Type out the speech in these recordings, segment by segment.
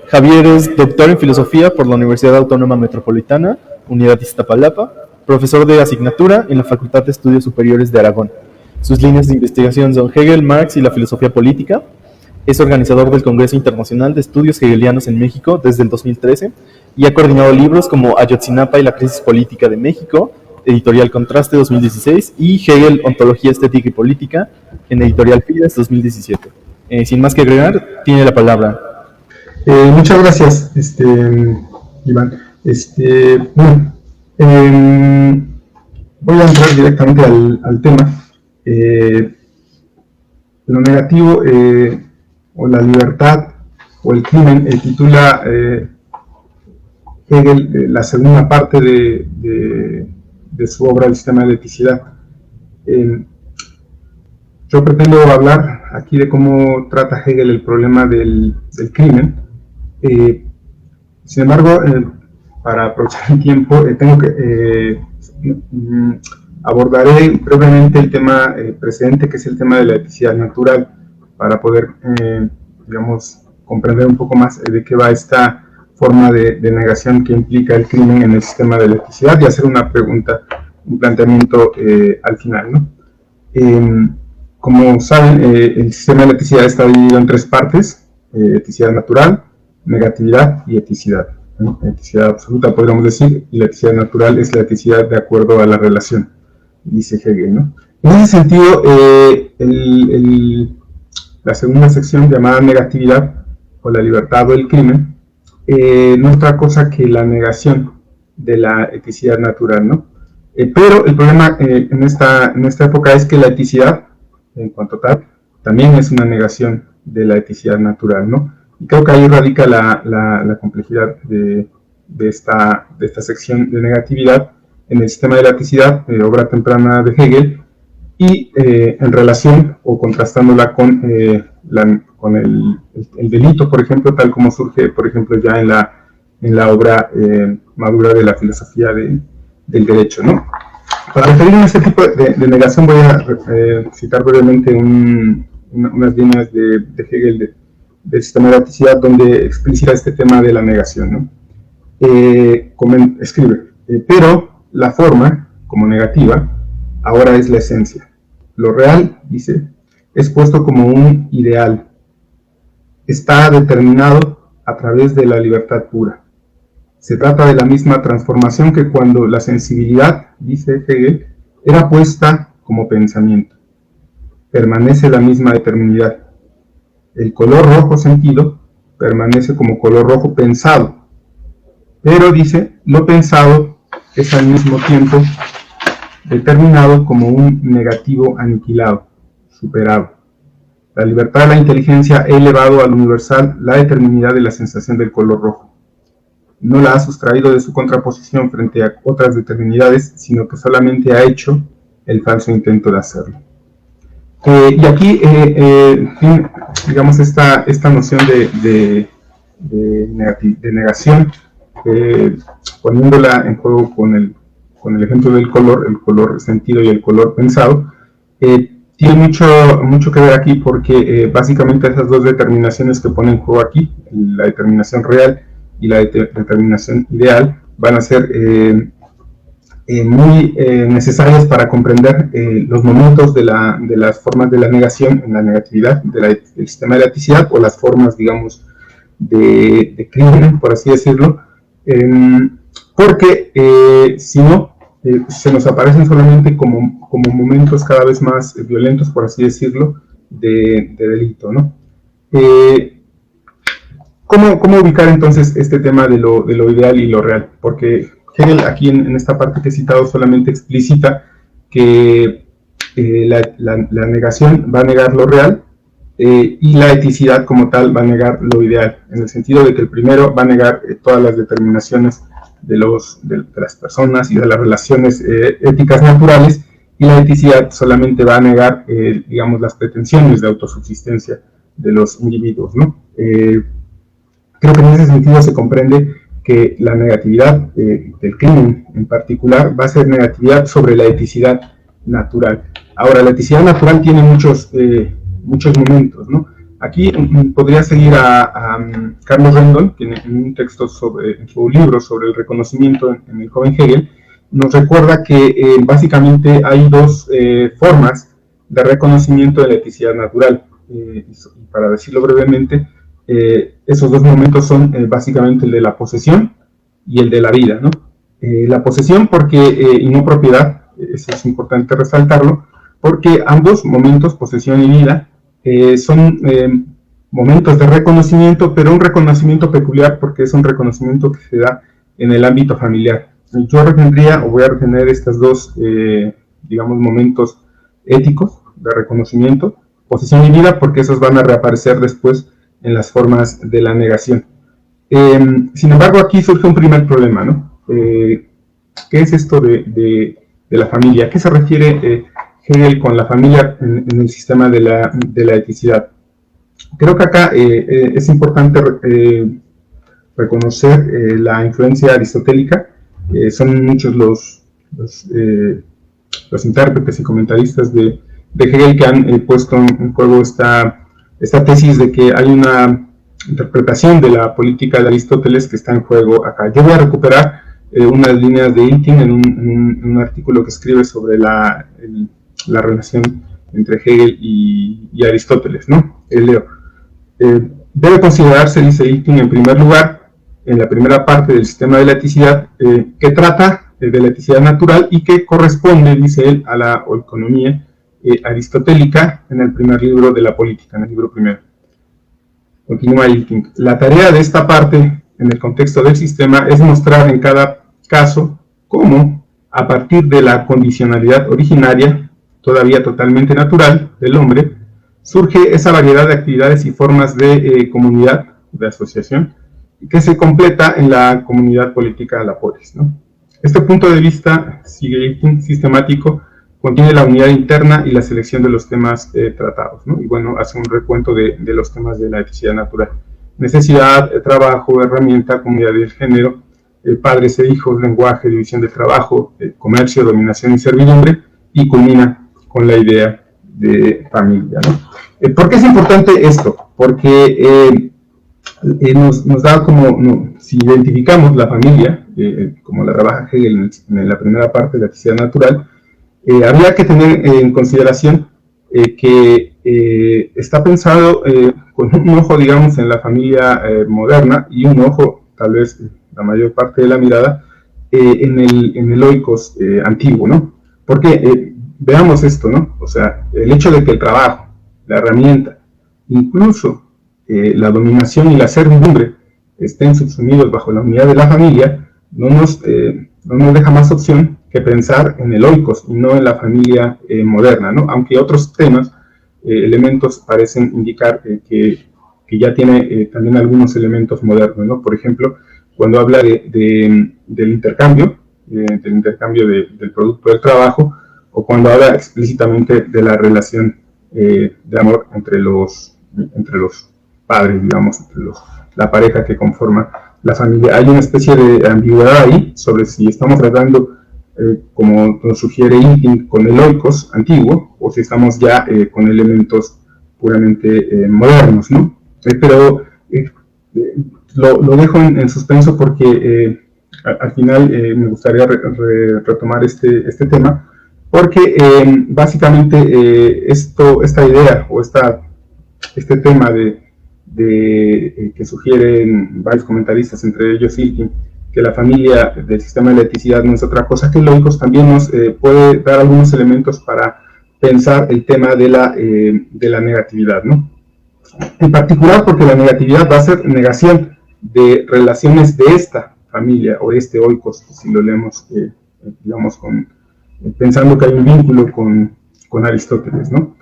Javier es doctor en filosofía por la Universidad Autónoma Metropolitana, Unidad Iztapalapa, profesor de asignatura en la Facultad de Estudios Superiores de Aragón. Sus líneas de investigación son Hegel, Marx y la filosofía política. Es organizador del Congreso Internacional de Estudios Hegelianos en México desde el 2013 y ha coordinado libros como Ayotzinapa y la crisis política de México, editorial Contraste 2016, y Hegel, Ontología Estética y Política, en editorial Fides 2017. Sin más que agregar, tiene la palabra. Muchas gracias, Iván. Voy a entrar directamente al tema. Lo negativo o la libertad o el crimen titula Hegel la segunda parte de su obra El sistema de la eticidad. Yo pretendo hablar aquí de cómo trata Hegel el problema del crimen. Sin embargo, para aprovechar el tiempo, abordaré brevemente el tema precedente, que es el tema de la eticidad natural, para poder, comprender un poco más de qué va esta forma de negación que implica el crimen en el sistema de la eticidad, y hacer una pregunta, un planteamiento al final, ¿no? Como saben, el sistema de la eticidad está dividido en tres partes: eticidad natural, negatividad y eticidad, ¿no? Eticidad absoluta, podríamos decir, y la eticidad natural es la eticidad de acuerdo a la relación, dice Hegel, ¿no? En ese sentido, la segunda sección, llamada negatividad, o la libertad o el crimen, no es otra cosa que la negación de la eticidad natural, ¿no? Pero el problema en esta época es que la eticidad, en cuanto tal, también es una negación de la eticidad natural, ¿no? Y creo que ahí radica la complejidad de esta sección de negatividad en el sistema de la eticidad, obra temprana de Hegel, y en relación o contrastándola con el delito, por ejemplo, tal como surge, por ejemplo, ya en la obra madura de la filosofía del derecho, ¿no? Para referirme a este tipo de negación voy a citar brevemente unas líneas de Hegel del sistema de la eticidad, donde explicita este tema de la negación, ¿no? Escribe, pero la forma, como negativa, ahora es la esencia. Lo real, dice, es puesto como un ideal. Está determinado a través de la libertad pura. Se trata de la misma transformación que cuando la sensibilidad, dice Hegel, era puesta como pensamiento. Permanece la misma determinidad. El color rojo sentido permanece como color rojo pensado. Pero, dice, lo pensado es al mismo tiempo determinado como un negativo aniquilado, superado. La libertad de la inteligencia ha elevado al universal la determinidad de la sensación del color rojo. No la ha sustraído de su contraposición frente a otras determinidades, sino que solamente ha hecho el falso intento de hacerlo. Y aquí, digamos, esta noción de negación, poniéndola en juego con el ejemplo del color, el color sentido y el color pensado, tiene mucho que ver aquí, porque básicamente esas dos determinaciones que pone en juego aquí, la determinación real y la determinación ideal, van a ser muy necesarias para comprender los momentos de las formas de la negación en la negatividad del sistema de la eticidad, o las formas, digamos, de crimen, por así decirlo, porque si no, se nos aparecen solamente como momentos cada vez más violentos, por así decirlo, de delito, ¿no? ¿Cómo ubicar entonces este tema de lo ideal y lo real? Porque Hegel aquí en esta parte que he citado solamente explicita que la negación va a negar lo real, y la eticidad como tal va a negar lo ideal, en el sentido de que el primero va a negar todas las determinaciones de las personas y de las relaciones éticas naturales, y la eticidad solamente va a negar, digamos, las pretensiones de autosubsistencia de los individuos, ¿no? Creo que en ese sentido se comprende que la negatividad del crimen en particular va a ser negatividad sobre la eticidad natural. Ahora, la eticidad natural tiene muchos momentos, ¿no? Aquí podría seguir a Carlos Rendon, que en un texto en su libro sobre el reconocimiento en el joven Hegel, nos recuerda que básicamente hay dos formas de reconocimiento de la eticidad natural. Y para decirlo brevemente, esos dos momentos son básicamente el de la posesión y el de la vida, ¿no? La posesión y no propiedad, eso es importante resaltarlo, porque ambos momentos, posesión y vida, son momentos de reconocimiento, pero un reconocimiento peculiar porque es un reconocimiento que se da en el ámbito familiar. Yo voy a retener estos dos, digamos, momentos éticos de reconocimiento, posesión y vida, porque esos van a reaparecer después en las formas de la negación. Sin embargo, aquí surge un primer problema, ¿no? ¿Qué es esto de la familia? ¿A qué se refiere Hegel con la familia en el sistema de la eticidad? Creo que acá es importante reconocer la influencia aristotélica. Son muchos los intérpretes y comentaristas de Hegel que han puesto en juego esta tesis de que hay una interpretación de la política de Aristóteles que está en juego acá. Yo voy a recuperar unas líneas de Ilting en un artículo que escribe sobre la relación entre Hegel y Aristóteles, ¿no? Leo. Debe considerarse, dice Ilting, en primer lugar, en la primera parte del sistema de la eticidad, que trata de la eticidad natural y que corresponde, dice él, a la oikonomía aristotélica en el primer libro de la política, en el libro primero. Continúa Ilting. La tarea de esta parte, en el contexto del sistema, es mostrar en cada caso cómo, a partir de la condicionalidad originaria, todavía totalmente natural, del hombre, surge esa variedad de actividades y formas de comunidad, de asociación, que se completa en la comunidad política de la polis, ¿no? Este punto de vista, sigue Ilting, sistemático, contiene la unidad interna y la selección de los temas tratados, ¿no? Y bueno, hace un recuento de los temas de la eticidad natural. Necesidad, trabajo, herramienta, comunidad del género, padres e hijos, lenguaje, división del trabajo, comercio, dominación y servidumbre, y culmina con la idea de familia, ¿no? ¿Por qué es importante esto? Porque nos da si identificamos la familia, como la trabaja Hegel en la primera parte de la eticidad natural, habría que tener en consideración que está pensado con un ojo, digamos, en la familia moderna y un ojo, tal vez la mayor parte de la mirada, en el oikos antiguo, ¿no? Porque veamos esto, ¿no? O sea, el hecho de que el trabajo, la herramienta, incluso la dominación y la servidumbre estén subsumidos bajo la unidad de la familia, no nos deja más opción que pensar en el oikos y no en la familia moderna, ¿no? Aunque otros temas, elementos parecen indicar que ya tiene también algunos elementos modernos, ¿no? Por ejemplo, cuando habla del intercambio, del producto del trabajo, o cuando habla explícitamente de la relación de amor entre los padres, digamos, entre la pareja que conforma la familia. Hay una especie de ambigüedad ahí sobre si estamos tratando, como nos sugiere Ilting, con el oikos antiguo, o si estamos ya con elementos puramente modernos, ¿no? Pero lo dejo en suspenso porque al final me gustaría retomar este tema, porque básicamente esta idea o este tema que sugieren varios comentaristas, entre ellos Ilking, que la familia del sistema de la eticidad no es otra cosa que el oikos, también nos puede dar algunos elementos para pensar el tema de la negatividad, ¿no? En particular porque la negatividad va a ser negación de relaciones de esta familia o este oikos, si lo leemos, digamos, pensando que hay un vínculo con Aristóteles, ¿no?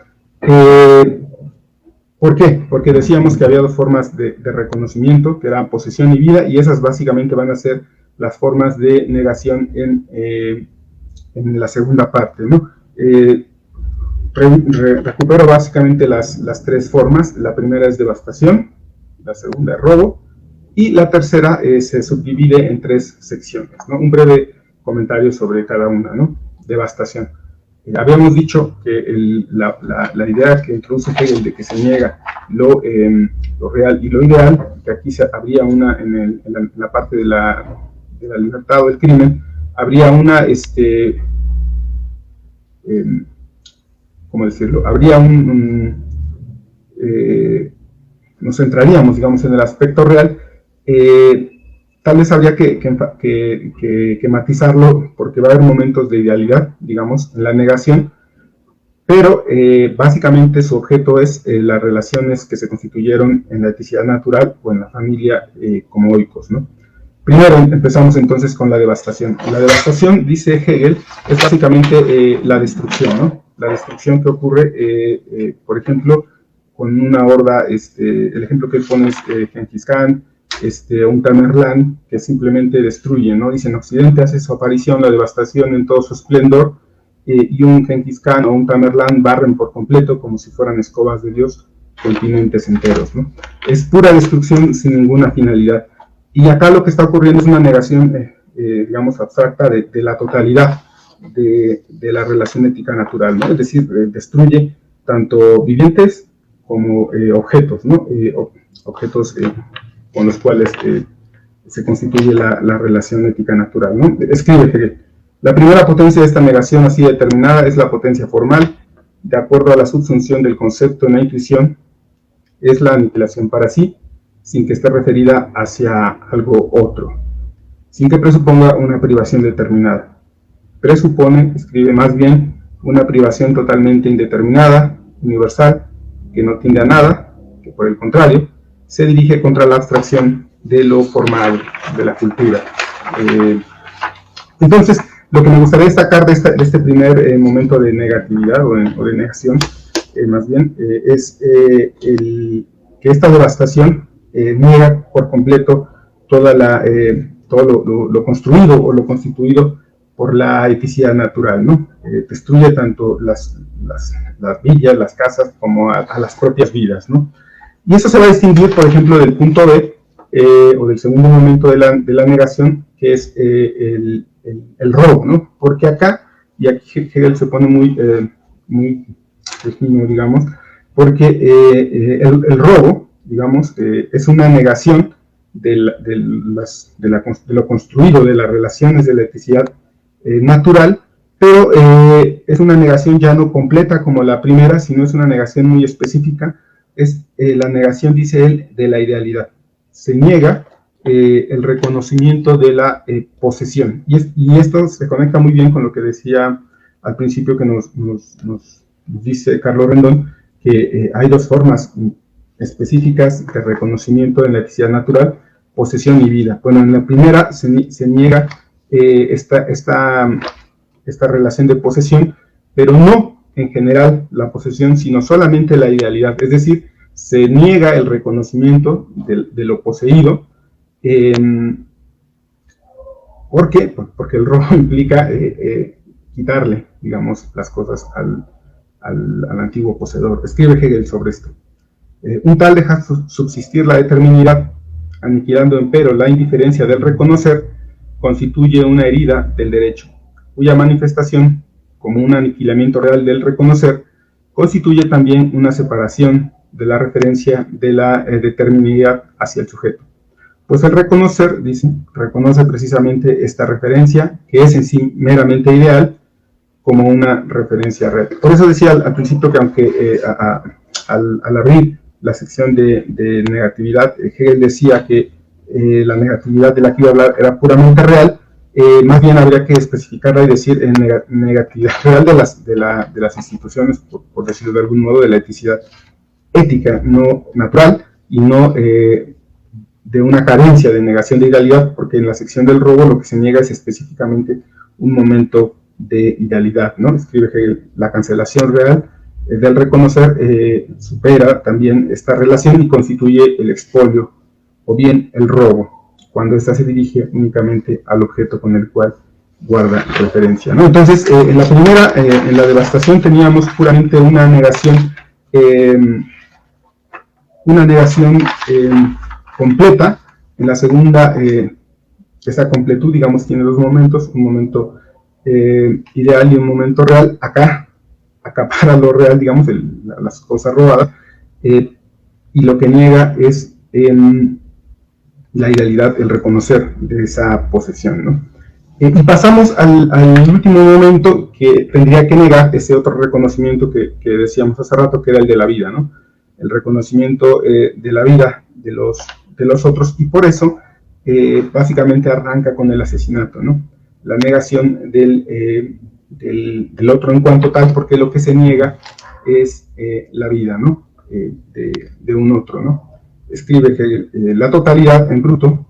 ¿Por qué? Porque decíamos que había dos formas de reconocimiento, que eran posesión y vida, y esas básicamente van a ser las formas de negación en la segunda parte, ¿no? Recupero básicamente las tres formas. La primera es devastación, la segunda es robo, y la tercera se subdivide en tres secciones, ¿no? Un breve comentario sobre cada una, ¿no? Devastación. Habíamos dicho que la idea que introduce Hegel de que se niega lo real y lo ideal, que aquí habría una, en la parte de la libertad o el crimen, habría una, ¿cómo decirlo? Habría nos centraríamos, digamos, en el aspecto real. Tal vez habría que matizarlo, porque va a haber momentos de idealidad, digamos, en la negación, pero básicamente su objeto es las relaciones que se constituyeron en la eticidad natural o en la familia como oikos, ¿no? Primero empezamos entonces con la devastación. La devastación, dice Hegel, es básicamente la destrucción, ¿no? La destrucción que ocurre, por ejemplo, con una horda, el ejemplo que él pone es Genghis Khan, un Tamerlán que simplemente destruye, ¿no? Dice, en Occidente hace su aparición la devastación en todo su esplendor, y un Genghis Khan o un Tamerlán barren por completo, como si fueran escobas de Dios, continentes enteros, ¿no? Es pura destrucción sin ninguna finalidad. Y acá lo que está ocurriendo es una negación, digamos, abstracta de la totalidad de la relación ética natural, ¿no? Es decir, destruye tanto vivientes como objetos, ¿no? Objetos con los cuales se constituye la relación ética natural, ¿no? Escribe Hegel: la primera potencia de esta negación así determinada es la potencia formal, de acuerdo a la subsunción del concepto en la intuición, es la aniquilación para sí, sin que esté referida hacia algo otro, sin que presuponga una privación determinada. Presupone, escribe, más bien una privación totalmente indeterminada, universal, que no tiende a nada, que por el contrario, se dirige contra la abstracción de lo formal, de la cultura. Entonces, lo que me gustaría destacar de este primer momento de negatividad o de negación, más bien, es que esta devastación niega por completo todo lo construido o lo constituido por la eticidad natural, ¿no? Destruye tanto las villas, las casas, como a las propias vidas, ¿no? Y eso se va a distinguir, por ejemplo, del punto B, o del segundo momento de la negación, que es el robo, ¿no? Porque acá, y aquí Hegel se pone muy fino, digamos, porque el robo, digamos, es una negación de lo construido, de las relaciones de la eticidad natural, pero es una negación ya no completa como la primera, sino es una negación muy específica. Es la negación, dice él, de la idealidad. Se niega el reconocimiento de la posesión. Y esto se conecta muy bien con lo que decía al principio, que nos dice Carlos Rendón, que hay dos formas específicas de reconocimiento en la eticidad natural: posesión y vida. Bueno, en la primera se niega esta relación de posesión, pero no en general la posesión, sino solamente la idealidad. Es decir, se niega el reconocimiento de lo poseído. ¿Por qué? Porque el robo implica quitarle, digamos, las cosas al antiguo poseedor. Escribe Hegel sobre esto. Un tal deja subsistir la determinidad, aniquilando empero la indiferencia del reconocer, constituye una herida del derecho, cuya manifestación, como un aniquilamiento real del reconocer, constituye también una separación de la referencia de la determinidad hacia el sujeto. Pues el reconocer, dice, reconoce precisamente esta referencia, que es en sí meramente ideal, como una referencia real. Por eso decía al principio que aunque al abrir la sección de negatividad, Hegel decía que la negatividad de la que iba a hablar era puramente real, más bien habría que especificarla y decir negatividad real de las instituciones, por decirlo de algún modo, de la eticidad ética, no natural, y no de una carencia de negación de idealidad, porque en la sección del robo lo que se niega es específicamente un momento de idealidad, ¿no? Escribe Hegel: la cancelación real del reconocer supera también esta relación y constituye el expolio, o bien el robo, cuando ésta se dirige únicamente al objeto con el cual guarda referencia, ¿no? Entonces, en la primera, en la devastación, teníamos puramente una negación completa. En la segunda, esa completud, digamos, tiene dos momentos: un momento ideal y un momento real. Acá acapara lo real, digamos, las cosas robadas, y lo que niega es la idealidad, el reconocer de esa posesión, ¿no? Y pasamos al último momento que tendría que negar ese otro reconocimiento que decíamos hace rato, que era el de la vida, ¿no? El reconocimiento de la vida de los otros, y por eso básicamente arranca con el asesinato, ¿no? La negación del otro en cuanto tal, porque lo que se niega es la vida, ¿no? De un otro, ¿no? Escribe que la totalidad en bruto,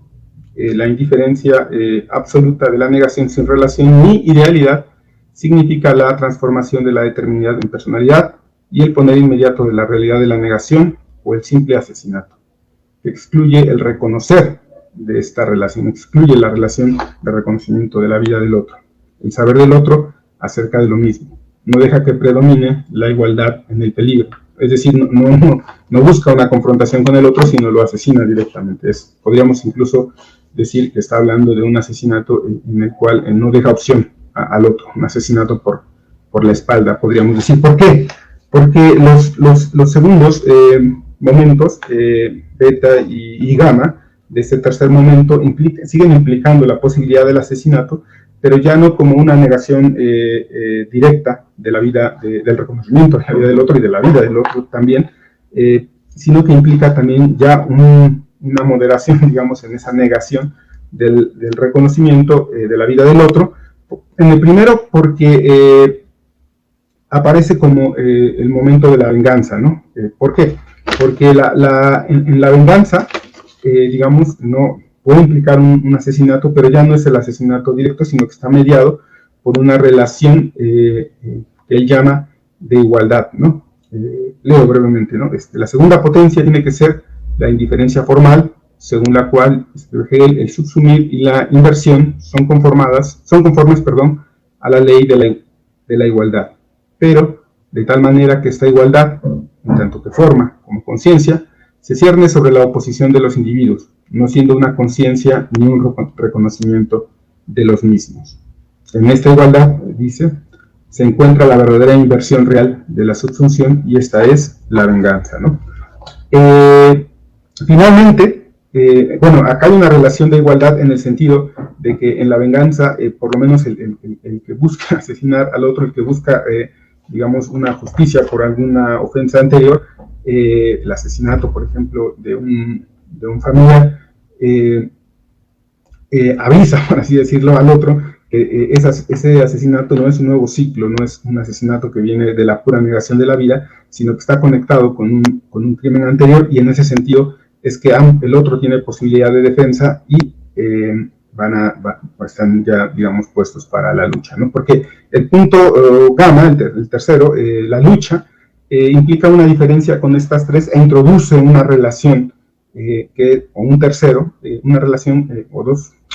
la indiferencia absoluta de la negación sin relación ni idealidad, significa la transformación de la determinidad en personalidad y el poner inmediato de la realidad de la negación o el simple asesinato, que excluye el reconocer de esta relación, excluye la relación de reconocimiento de la vida del otro, el saber del otro acerca de lo mismo, no deja que predomine la igualdad en el peligro. Es decir, no busca una confrontación con el otro, sino lo asesina directamente. Podríamos incluso decir que está hablando de un asesinato en el cual no deja opción al otro, un asesinato por la espalda, podríamos decir. ¿Por qué? Porque los segundos momentos, beta y gamma, de este tercer momento, siguen implicando la posibilidad del asesinato, pero ya no como una negación directa de la vida, del reconocimiento de la vida del otro y de la vida del otro también, sino que implica también ya una moderación, digamos, en esa negación del reconocimiento de la vida del otro. En el primero, porque aparece como el momento de la venganza, ¿no? ¿Por qué? Porque en la venganza, digamos, no puede implicar un asesinato, pero ya no es el asesinato directo, sino que está mediado por una relación que él llama de igualdad, ¿no? Leo brevemente, ¿no? La segunda potencia tiene que ser la indiferencia formal, según la cual el subsumir y la inversión son conformes, a la ley de la igualdad, pero de tal manera que esta igualdad, en tanto que forma como conciencia, se cierne sobre la oposición de los individuos, no siendo una conciencia ni un reconocimiento de los mismos. En esta igualdad, dice, se encuentra la verdadera inversión real de la subsunción, y esta es la venganza, ¿no? Finalmente, bueno, acá hay una relación de igualdad en el sentido de que en la venganza, por lo menos el que busca asesinar al otro, el que busca, digamos, una justicia por alguna ofensa anterior, el asesinato, por ejemplo, de un familiar, avisa, por así decirlo, al otro que ese asesinato no es un nuevo ciclo, no es un asesinato que viene de la pura negación de la vida, sino que está conectado con un crimen anterior, y en ese sentido es que el otro tiene posibilidad de defensa y están ya, digamos, puestos para la lucha, ¿no? Porque el punto gamma, el tercero, la lucha, implica una diferencia con estas tres e introduce una relación, o un tercero, una relación,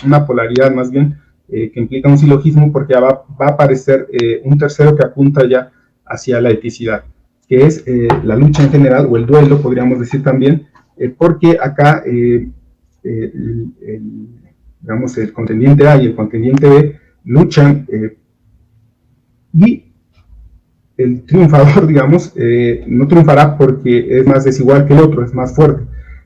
una polaridad más bien, que implica un silogismo, porque va a aparecer un tercero que apunta ya hacia la eticidad, que es la lucha en general, o el duelo, podríamos decir también, porque acá, digamos, el contendiente A y el contendiente B luchan, y el triunfador, digamos, no triunfará porque es más desigual que el otro, es más fuerte,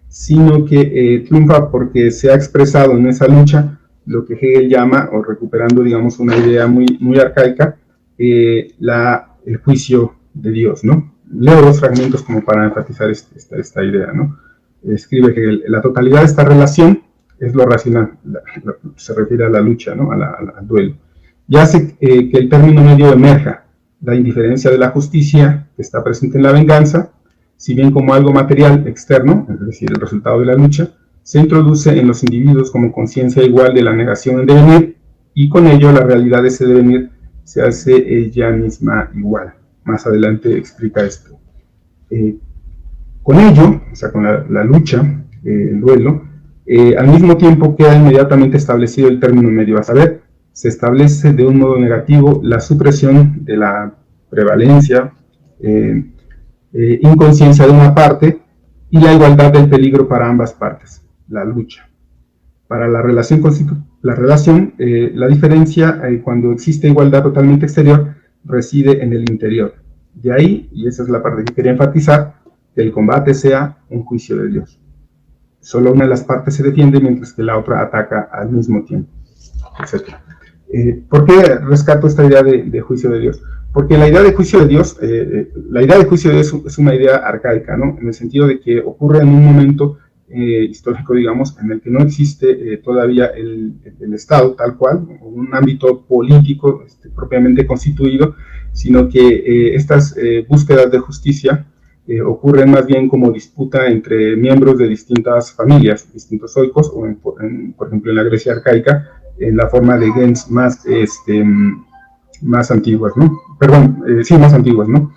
sino que triunfa porque se ha expresado en esa lucha lo que Hegel llama, o recuperando, digamos, una idea muy arcaica, el juicio de Dios, ¿no? Leo dos fragmentos como para enfatizar esta idea, ¿no? Escribe Hegel: la totalidad de esta relación es lo racional, se refiere a la lucha, ¿no? Al duelo, y hace que el término medio emerja, la indiferencia de la justicia que está presente en la venganza, si bien como algo material externo, es decir, el resultado de la lucha, se introduce en los individuos como conciencia igual de la negación en devenir, y con ello la realidad de ese devenir se hace ella misma igual. Más adelante explica esto. Con ello, o sea, con la lucha, el duelo, al mismo tiempo queda inmediatamente establecido el término medio, a saber, se establece de un modo negativo la supresión de la prevalencia, inconsciencia de una parte, y la igualdad del peligro para ambas partes, la lucha. Para la relación, la diferencia, cuando existe igualdad totalmente exterior, reside en el interior. De ahí, y esa es la parte que quería enfatizar, que el combate sea un juicio de Dios. Solo una de las partes se defiende mientras que la otra ataca al mismo tiempo, etc. ¿Por qué rescato esta idea de juicio de Dios? Porque la idea de juicio de Dios, es una idea arcaica, ¿no? En el sentido de que ocurre en un momento histórico, digamos, en el que no existe todavía el Estado tal cual, un ámbito político propiamente constituido, sino que estas búsquedas de justicia ocurren más bien como disputa entre miembros de distintas familias, distintos oikos, o por ejemplo en la Grecia arcaica, en la forma de gens más antiguas, ¿no? Perdón, sí, más antiguas, ¿no?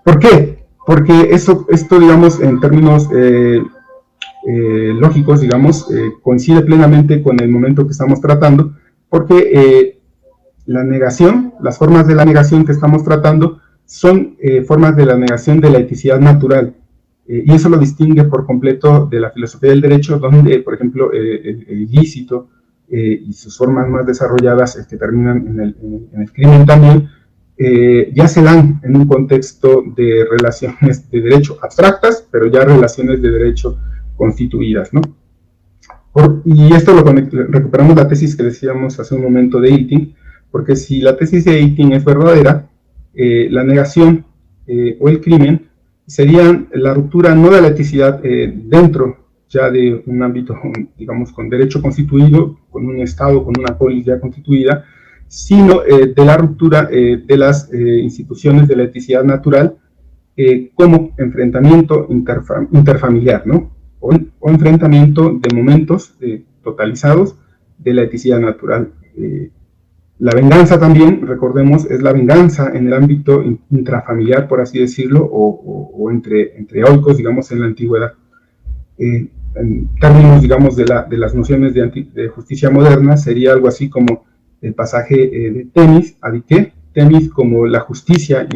¿Por qué? Porque esto digamos, en términos lógicos, digamos, coincide plenamente con el momento que estamos tratando, porque la negación, las formas de la negación que estamos tratando son formas de la negación de la eticidad natural, y eso lo distingue por completo de la filosofía del derecho, donde, por ejemplo, el ilícito y sus formas más desarrolladas que terminan en el crimen también, ya se dan en un contexto de relaciones de derecho abstractas, pero ya relaciones de derecho constituidas, ¿no? Y esto recuperamos la tesis que decíamos hace un momento de Eyting, porque si la tesis de Eyting es verdadera, la negación o el crimen serían la ruptura no de la eticidad dentro ya de un ámbito, digamos, con derecho constituido, con un Estado, con una polis ya constituida, sino de la ruptura de las instituciones de la eticidad natural como enfrentamiento interfamiliar, ¿no? O enfrentamiento de momentos totalizados de la eticidad natural. La venganza también, recordemos, es la venganza en el ámbito intrafamiliar, por así decirlo, o entre oikos, digamos, en la antigüedad. En términos, digamos, de las nociones de justicia moderna, sería algo así como el pasaje de Temis a Dike, Temis como la justicia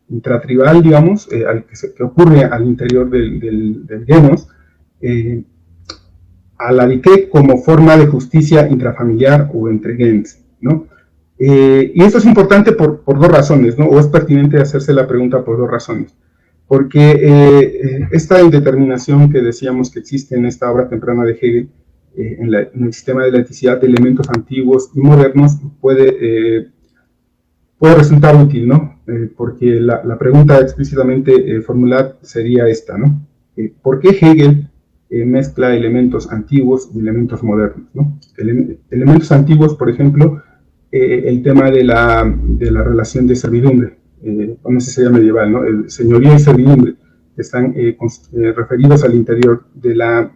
intratribal, digamos, que ocurre al interior del genos, a la Dike como forma de justicia intrafamiliar o entre gens, ¿no? Y esto es importante por dos razones, ¿no? O es pertinente hacerse la pregunta por dos razones. Porque esta indeterminación que decíamos que existe en esta obra temprana de Hegel, en el sistema de la eticidad de elementos antiguos y modernos, puede resultar útil, ¿no? Porque la pregunta explícitamente formulada sería esta, ¿no? ¿Por qué Hegel mezcla elementos antiguos y elementos modernos, ¿no? Elementos antiguos, por ejemplo, el tema de la relación de servidumbre, no sé si sería medieval, ¿no? El señorío y servidumbre, que están referidos al interior de la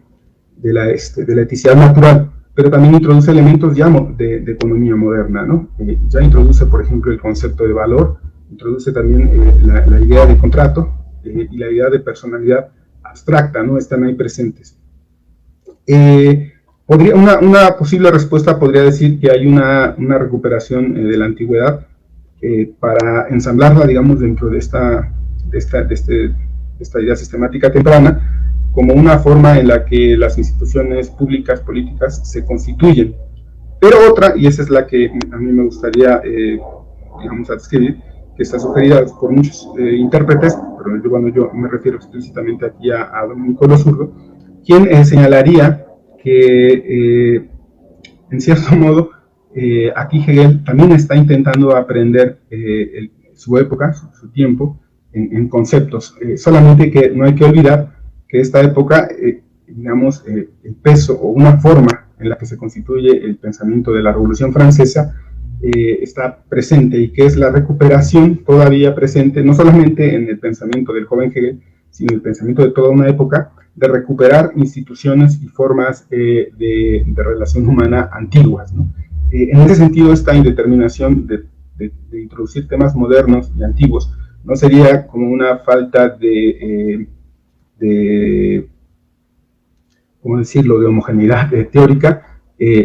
eticidad natural, pero también introduce elementos ya de economía moderna, ¿no? Ya introduce, por ejemplo, el concepto de valor, introduce también la idea de contrato y la idea de personalidad abstracta, ¿no? Están ahí presentes. Una posible respuesta podría decir que hay una recuperación de la antigüedad para ensamblarla, digamos, dentro de esta idea sistemática temprana, como una forma en la que las instituciones públicas, políticas, se constituyen. Pero otra, y esa es la que a mí me gustaría, digamos, adscribir, que está sugerida por muchos intérpretes, pero yo me refiero explícitamente aquí a Domenico Lo Zurdo, quien señalaría que, en cierto modo, aquí Hegel también está intentando aprender su época, su tiempo, en conceptos, solamente que no hay que olvidar que esta época, digamos, el peso o una forma en la que se constituye el pensamiento de la Revolución Francesa está presente, y que es la recuperación todavía presente, no solamente en el pensamiento del joven Hegel, sino en el pensamiento de toda una época, de recuperar instituciones y formas de relación humana antiguas, ¿no? En ese sentido, esta indeterminación de introducir temas modernos y antiguos no sería como una falta de ¿cómo decirlo?, de homogeneidad teórica,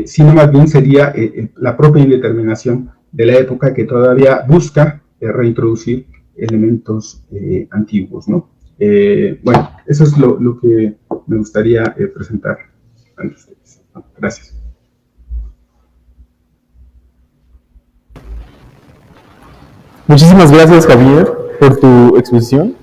sino más bien sería la propia indeterminación de la época, que todavía busca reintroducir elementos antiguos, ¿no? Bueno, eso es lo que me gustaría presentar ante ustedes. Gracias. Muchísimas gracias, Javier, por tu exposición.